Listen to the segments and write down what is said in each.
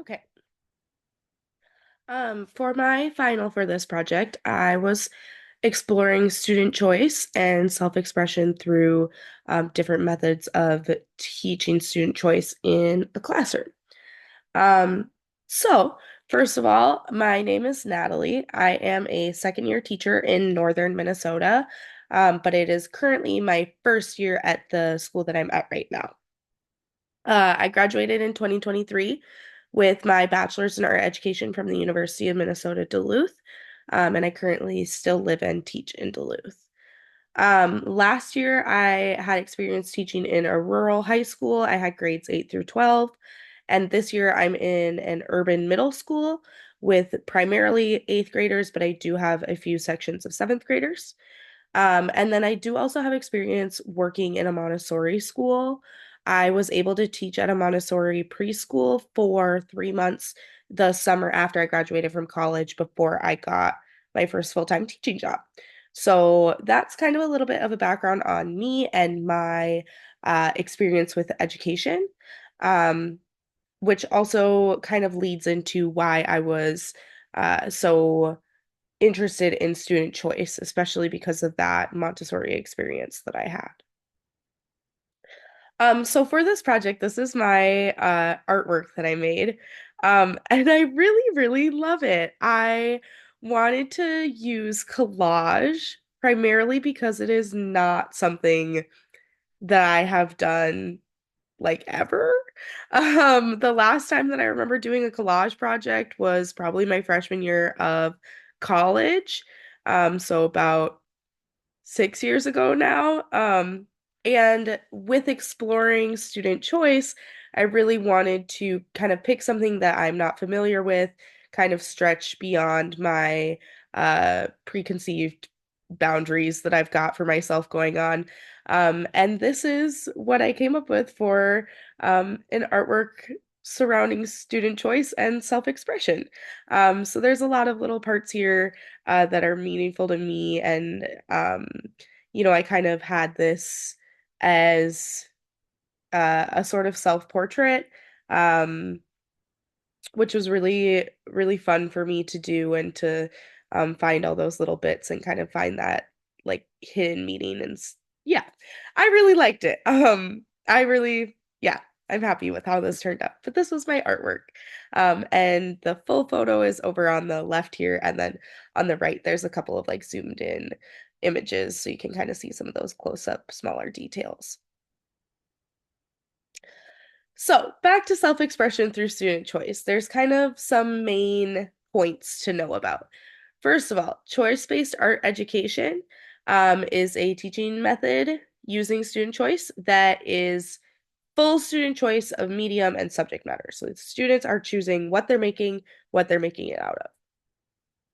Okay. For my final for this project, I was exploring student choice and self-expression through different methods of teaching student choice in a classroom. Um, so, first of all, my name is Natalie. I am a second year teacher in northern Minnesota, but it is currently my first year at the school that I'm at right now. I graduated in 2023 with my bachelor's in art education from the University of Minnesota Duluth, and I currently still live and teach in Duluth. Last year, I had experience teaching in a rural high school. I had grades 8 through 12, and this year I'm in an urban middle school with primarily eighth graders, but I do have a few sections of seventh graders. And then I do also have experience working in a Montessori school. I was able to teach at a Montessori preschool for 3 months the summer after I graduated from college before I got my first full-time teaching job. So that's kind of a little bit of a background on me and my experience with education, um, which also kind of leads into why I was so interested in student choice, especially because of that Montessori experience that I had. So for this project, this is my artwork that I made. And I really, really love it. I wanted to use collage primarily because it is not something that I have done like ever. The last time that I remember doing a collage project was probably my freshman year of college. So about 6 years ago now. And with exploring student choice, I really wanted to kind of pick something that I'm not familiar with, kind of stretch beyond my preconceived boundaries that I've got for myself going on. And this is what I came up with for an artwork surrounding student choice and self-expression. So there's a lot of little parts here that are meaningful to me. And, I kind of had this as a sort of self-portrait, um, which was really, really fun for me to do and to find all those little bits and kind of find that like hidden meaning. And yeah, I really liked it. Yeah, I'm happy with how this turned out. But this was my artwork. And the full photo is over on the left here. And then on the right, there's a couple of like zoomed in images so you can kind of see some of those close up, smaller details. So, back to self-expression through student choice. There's kind of some main points to know about. First of all, choice-based art education is a teaching method using student choice that is full student choice of medium and subject matter. So students are choosing what they're making it out of.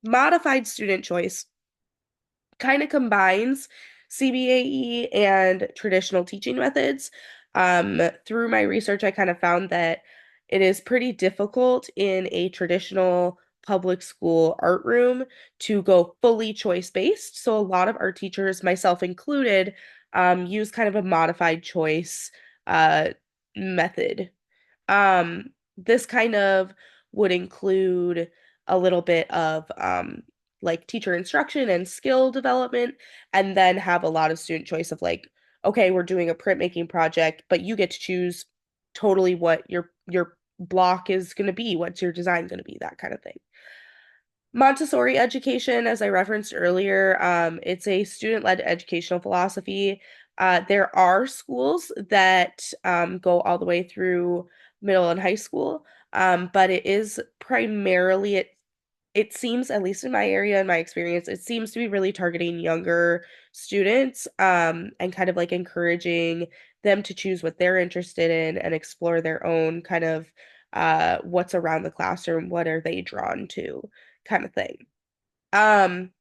Modified student choice kind of combines CBAE and traditional teaching methods. Through my research, I kind of found that it is pretty difficult in a traditional public school art room to go fully choice based. So a lot of art teachers, myself included, use kind of a modified choice uh, method. This kind of would include a little bit of like teacher instruction and skill development, and then have a lot of student choice of like, okay, we're doing a printmaking project, but you get to choose totally what your block is going to be, what's your design going to be, that kind of thing. Montessori education, as I referenced earlier, it's a student-led educational philosophy. There are schools that go all the way through middle and high school, but it is primarily it seems, at least in my area and my experience, it seems to be really targeting younger students, and kind of like encouraging them to choose what they're interested in and explore their own kind of what's around the classroom, what are they drawn to, kind of thing. Um,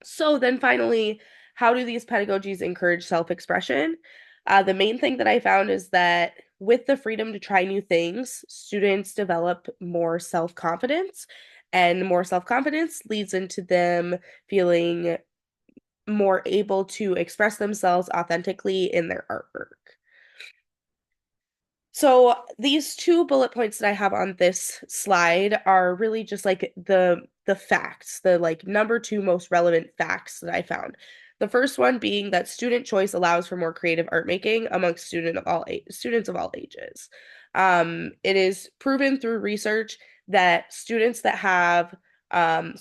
so then finally, how do these pedagogies encourage self-expression? The main thing that I found is that with the freedom to try new things, students develop more self-confidence, and more self-confidence leads into them feeling more able to express themselves authentically in their artwork. So these two bullet points that I have on this slide are really just like the facts, the like number two most relevant facts that I found. The first one being that student choice allows for more creative art making amongst students of all ages. It is proven through research that students that have um,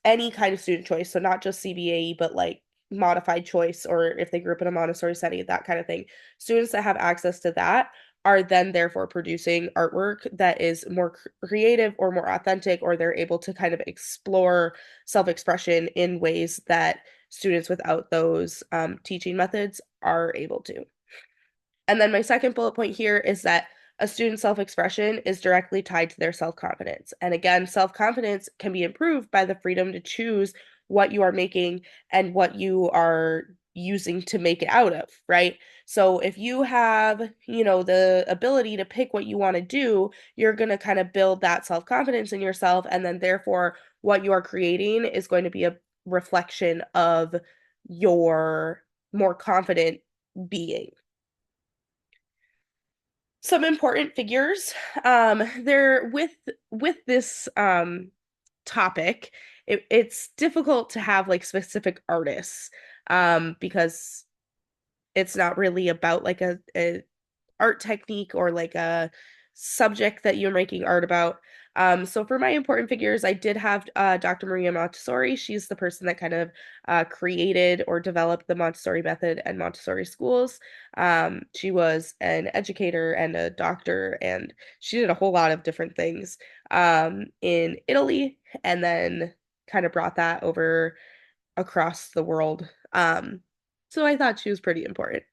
any kind of student choice, so not just CBAE, but like modified choice, or if they grew up in a Montessori setting, that kind of thing, students that have access to that are then therefore producing artwork that is more creative or more authentic, or they're able to kind of explore self-expression in ways that students without those teaching methods are able to. And then my second bullet point here is that a student's self-expression is directly tied to their self-confidence. And again, self-confidence can be improved by the freedom to choose what you are making and what you are using to make it out of, right? So if you have, the ability to pick what you want to do, you're going to kind of build that self-confidence in yourself, and then therefore what you are creating is going to be a reflection of your more confident being. Some important figures. There with this topic, it's difficult to have like specific artists because it's not really about like a art technique or like a subject that you're making art about. So for my important figures, I did have Dr. Maria Montessori. She's the person that kind of created or developed the Montessori method and Montessori schools. She was an educator and a doctor, and she did a whole lot of different things in Italy, and then kind of brought that over across the world. So I thought she was pretty important.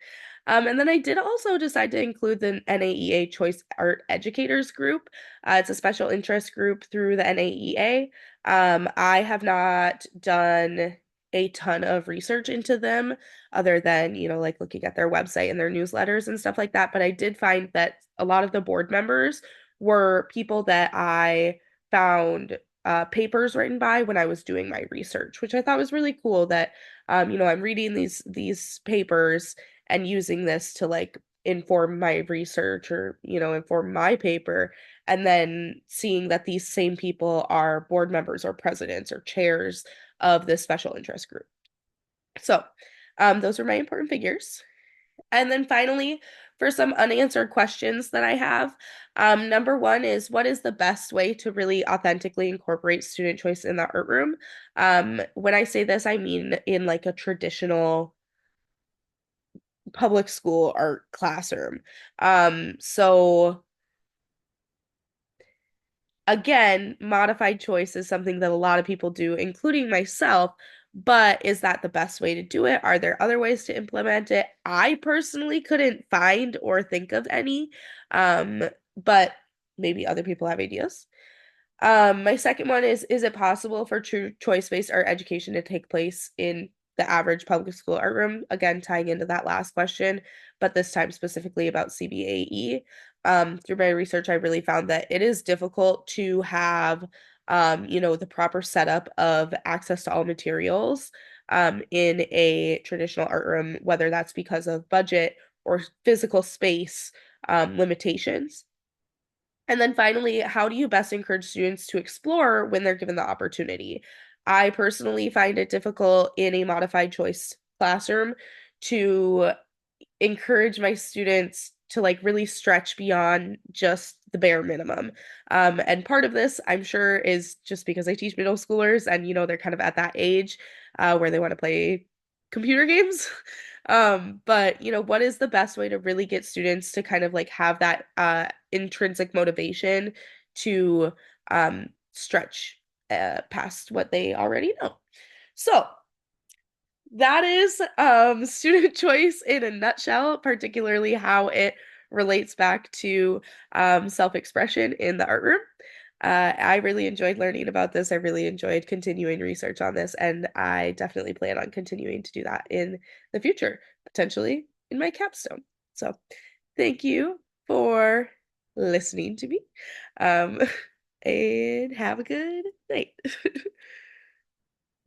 And then I did also decide to include the NAEA Choice Art Educators Group. It's a special interest group through the NAEA. I have not done a ton of research into them other than, like looking at their website and their newsletters and stuff like that. But I did find that a lot of the board members were people that I found papers written by when I was doing my research, which I thought was really cool that I'm reading these papers and using this to like inform my research or inform my paper, and then seeing that these same people are board members or presidents or chairs of this special interest group. So those are my important figures. And then finally, for some unanswered questions that I have, number one is, what is the best way to really authentically incorporate student choice in the art room? When I say this, I mean in like a traditional public school art classroom. So again, modified choice is something that a lot of people do, including myself. But is that the best way to do it? Are there other ways to implement it? I personally couldn't find or think of any, but maybe other people have ideas. My second one is it possible for true choice-based art education to take place in the average public school art room? Again, tying into that last question, but this time specifically about CBAE. Through my research, I really found that it is difficult to have, the proper setup of access to all materials, in a traditional art room, whether that's because of budget or physical space, limitations. And then finally, how do you best encourage students to explore when they're given the opportunity? I personally find it difficult in a modified choice classroom to encourage my students to like really stretch beyond just the bare minimum. And part of this, I'm sure, is just because I teach middle schoolers and they're kind of at that age where they want to play computer games. But what is the best way to really get students to kind of like have that intrinsic motivation to stretch past what they already know? So that is student choice in a nutshell, particularly how it relates back to self-expression in the art room. I really enjoyed learning about this. I really enjoyed continuing research on this, and I definitely plan on continuing to do that in the future, potentially in my capstone. So thank you for listening to me, um, and have a good night.